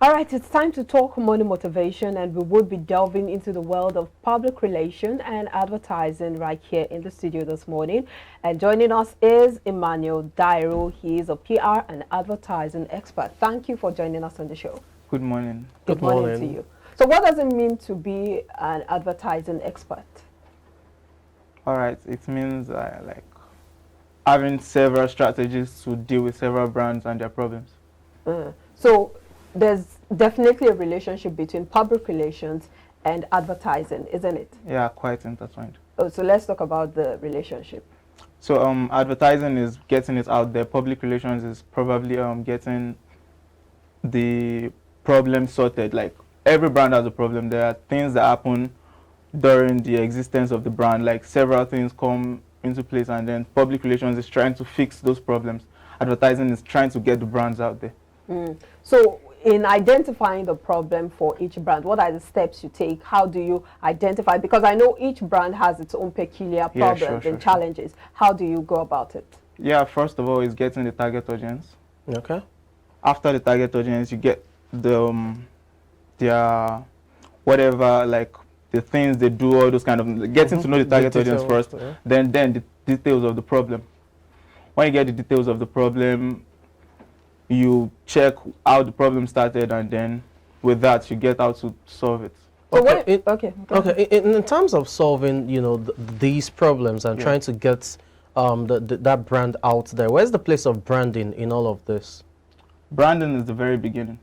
All right, it's time to talk money motivation, and we will be delving into the world of public relation and advertising right here in the studio this morning. And joining us is Emmanuel Dairo. He is a PR and advertising expert. Thank you for joining us on the show. Good morning. Good morning to you. So what does it mean to be an advertising expert? All right, it means like having several strategies to deal with several brands and their problems. So there's definitely a relationship between public relations and advertising, isn't it? Yeah, quite intertwined. Oh, so let's talk about the relationship. So advertising is getting it out there. Public relations is probably getting the problem sorted. Like every brand has a problem. There are things that happen during the existence of the brand, like several things come into place, and then public relations is trying to fix those problems. Advertising is trying to get the brands out there. So in identifying the problem for each brand, what are the steps you take? How do you identify? Because I know each brand has its own peculiar problems and challenges. How do you go about it? Yeah, first of all is getting the target audience. Okay. After the target audience, you get the their whatever, like the things they do, all those kind of getting to know the target audience first, then the details of the problem. When you get the details of the problem, you check how the problem started, and then with that you get how to solve it. Okay. In terms of solving, these problems and trying to get that brand out there, where's the place of branding in all of this? Branding is the very beginning.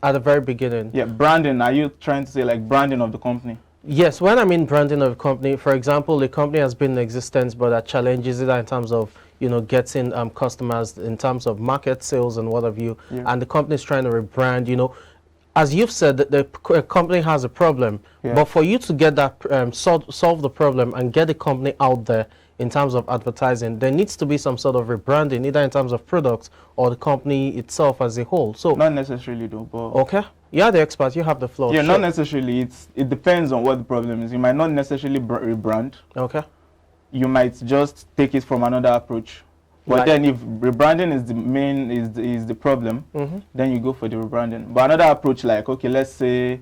At the very beginning? Yeah, branding. Are you trying to say like branding of the company? Yes, when I mean branding of a company, for example, the company has been in existence, but that challenges it in terms of, getting customers, in terms of market sales and what have you, and the company is trying to rebrand, as you've said, the company has a problem, but for you to get that, solve the problem and get the company out there in terms of advertising, there needs to be some sort of rebranding, either in terms of products or the company itself as a whole. So not necessarily though, but okay. You are the expert, you have the floor. Yeah, not necessarily. It depends on what the problem is. You might not necessarily rebrand. Okay. You might just take it from another approach. But then if rebranding is the main is the problem, then you go for the rebranding. But another approach, like, okay, let's say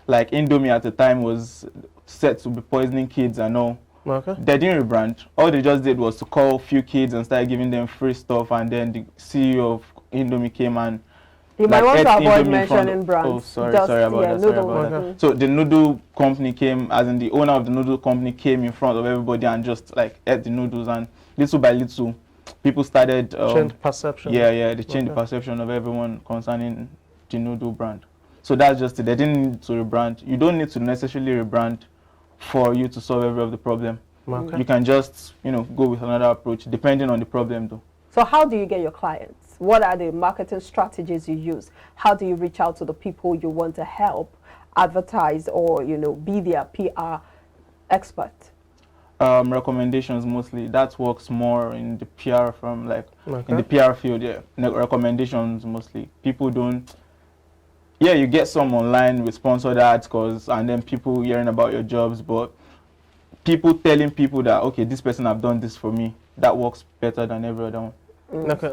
like Indomie at the time was set to be poisoning kids and all. Okay. They didn't rebrand. All they just did was to call a few kids and start giving them free stuff, and then the CEO of Indomie came and you might want to avoid mentioning brands. Oh, sorry about that. So the noodle company came, as in the owner of the noodle company came in front of everybody and just like ate the noodles, and little by little, people started change perception. They changed the perception of everyone concerning the noodle brand. So that's just it. They didn't need to rebrand. You don't need to necessarily rebrand for you to solve every of the problem. Okay. You can just go with another approach depending on the problem though. So how do you get your clients? What are the marketing strategies you use? How do you reach out to the people you want to help advertise or be their PR expert? Recommendations mostly. That works more in the PR from in the PR field. Yeah, recommendations mostly. People don't. Yeah, you get some online with sponsored articles, and then people hearing about your jobs, but people telling people that okay, this person have done this for me. That works better than every other one. Okay,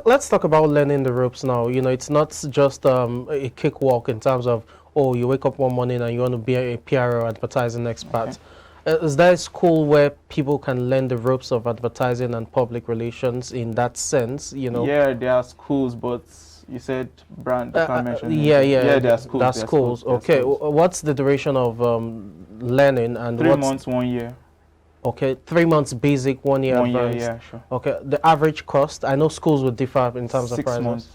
let's talk about learning the ropes now. It's not just a cakewalk in terms of, oh, you wake up one morning and you want to be a PR or advertising expert. Okay. Is there a school where people can learn the ropes of advertising and public relations in that sense? Yeah, there are schools, but you said brand. I can't mention yeah, there are schools. There are schools. Okay, what's the duration of learning and 3 months, 1 year. Okay, 3 months basic, 1 year 1 year, advanced. yeah, sure. Okay, the average cost. I know schools would differ in terms of 6 prices. months.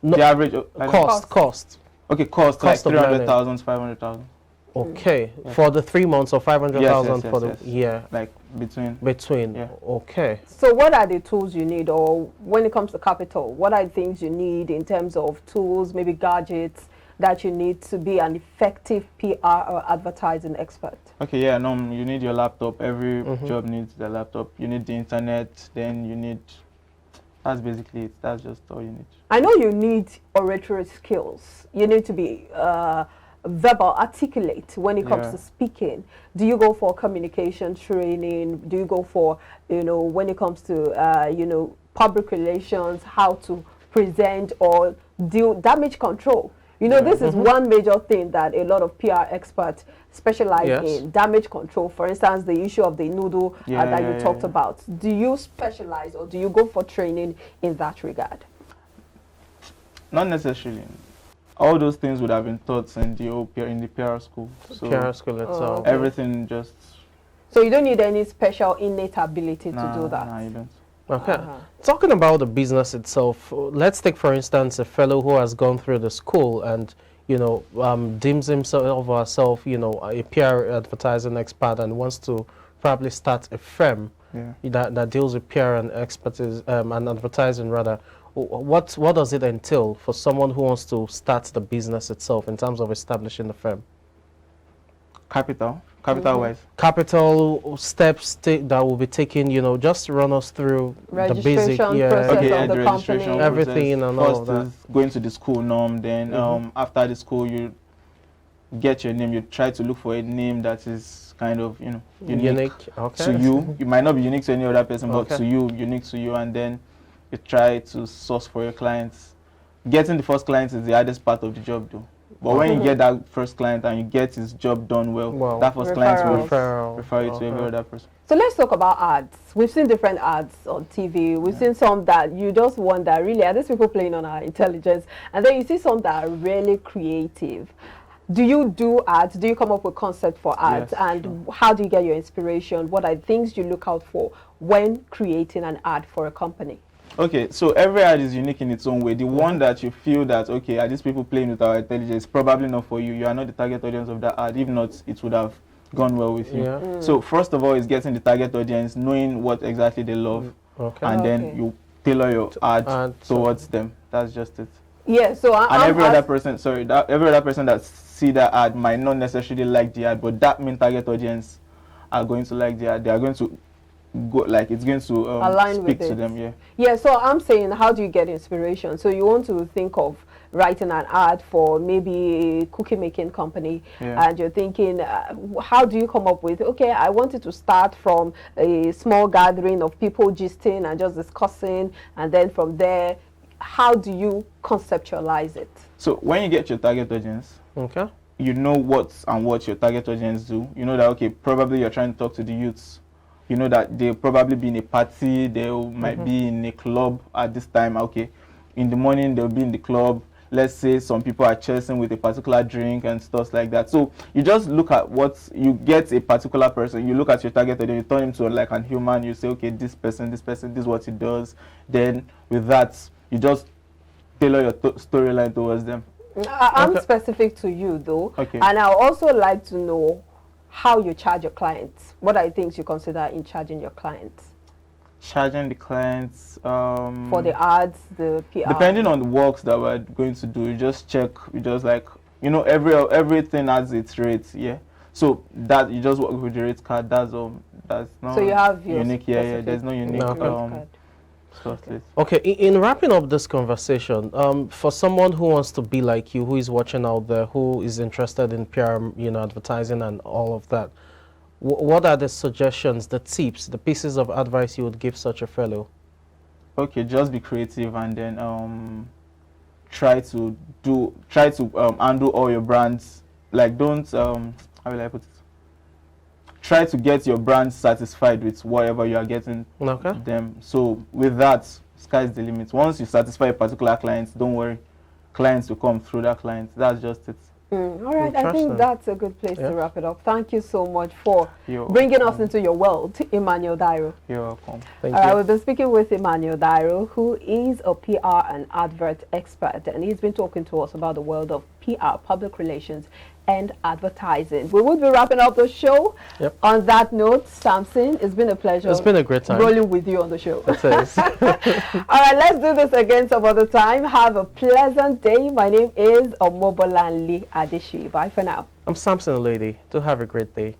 No, the average cost. Okay, cost like 300,000, 500,000. Okay, for the 3 months or 500,000 for the year. Like between. Yeah. Okay. So what are the tools you need, or when it comes to capital, what are the things you need in terms of tools, maybe gadgets that you need to be an effective PR or advertising expert? Okay, yeah, no, you need your laptop. Every job needs the laptop. You need the internet, then you need, that's basically it. That's just all you need. I know you need oratory skills. You need to be verbal, articulate when it comes to speaking. Do you go for communication training? Do you go for, when it comes to, public relations, how to present or damage control. You know, this is one major thing that a lot of PR experts specialize in, damage control. For instance, the issue of the noodle that you talked about. Do you specialize or do you go for training in that regard? Not necessarily. All those things would have been taught in the PR school. So PR school itself. everything just... So you don't need any special innate ability to do that? No, you don't. Okay. Talking about the business itself, let's take, for instance, a fellow who has gone through the school and, you know, deems himself or herself, you know, a PR advertising expert and wants to probably start a firm that deals with PR and expertise and advertising rather. What does it entail for someone who wants to start the business itself in terms of establishing the firm? Capital-wise. Capital steps that will be taken, you know, just run us through the basic process of the company. Everything and all of that. First is going to the school norm, then after the school you get your name, you try to look for a name that is kind of, you know, unique to you. You might not be unique to any other person, but to you, unique to you, and then you try to source for your clients. Getting the first client is the hardest part of the job though. But when you get that first client and you get his job done well, that first client will refer you to every other person. So let's talk about ads. We've seen different ads on TV. We've seen some that you just wonder, really, are these people playing on our intelligence? And then you see some that are really creative. Do you do ads? Do you come up with concept for ads? And how do you get your inspiration? What are things you look out for when creating an ad for a company? Okay, so every ad is unique in its own way. The one that you feel that, okay, are these people playing with our intelligence, probably not for you. You are not the target audience of that ad. If not, it would have gone well with you. So first of all is getting the target audience, knowing what exactly they love, and then you tailor your ad towards them. That's just it. Yeah, so every other person that see that ad might not necessarily like the ad, but that main target audience are going to like the ad. They are going to go, like, it's going to align speak with to them. So I'm saying, how do you get inspiration? So you want to think of writing an ad for maybe a cookie making company, and you're thinking, how do you come up with, okay, I wanted to start from a small gathering of people gisting and just discussing, and then from there, how do you conceptualize it? So when you get your target audience, you know what your target audience do. You know that, okay, probably you're trying to talk to the youths. You know that they'll probably be in a party, they might be in a club at this time. Okay, in the morning they'll be in the club. Let's say some people are chasing with a particular drink and stuff like that. So you just look at what you get a particular person. You look at your target audience, you turn him to like a human. You say, okay, this person, this is what he does. Then with that, you just tailor your storyline towards them. I'm specific to you though, and I also like to know how you charge your clients. What are the things you consider in charging your clients? Charging the clients for the ads, the PR. Depending on the works that we're going to do, you just check. You just like, you know, everything has its rates. So that you just work with the rate card. That's not. So you have your unique. There's no unique card. Okay, in wrapping up this conversation, for someone who wants to be like you, who is watching out there, who is interested in PR, you know, advertising and all of that, what are the suggestions, the tips, the pieces of advice you would give such a fellow? Okay, just be creative and then try to handle all your brands. Like, don't how will I put it? Try to get your brand satisfied with whatever you are getting them. So with that, sky's the limit. Once you satisfy a particular client, don't worry, clients will come through that client. That's just it. All right, I think that's a good place to wrap it up. Thank you so much for bringing us into your world, Emmanuel Dairo. You're welcome. Thank you. We've been speaking with Emmanuel Dairo, who is a PR and advert expert, and he's been talking to us about the world of PR, public relations, and advertising. We will be wrapping up the show. On that note, Samson, it's been a pleasure. It's been a great time rolling with you on the show. It is. All right, let's do this again some other time. Have a pleasant day. My name is Omobolanle Adeshi. Bye for now. I'm Samson Lady. Do have a great day.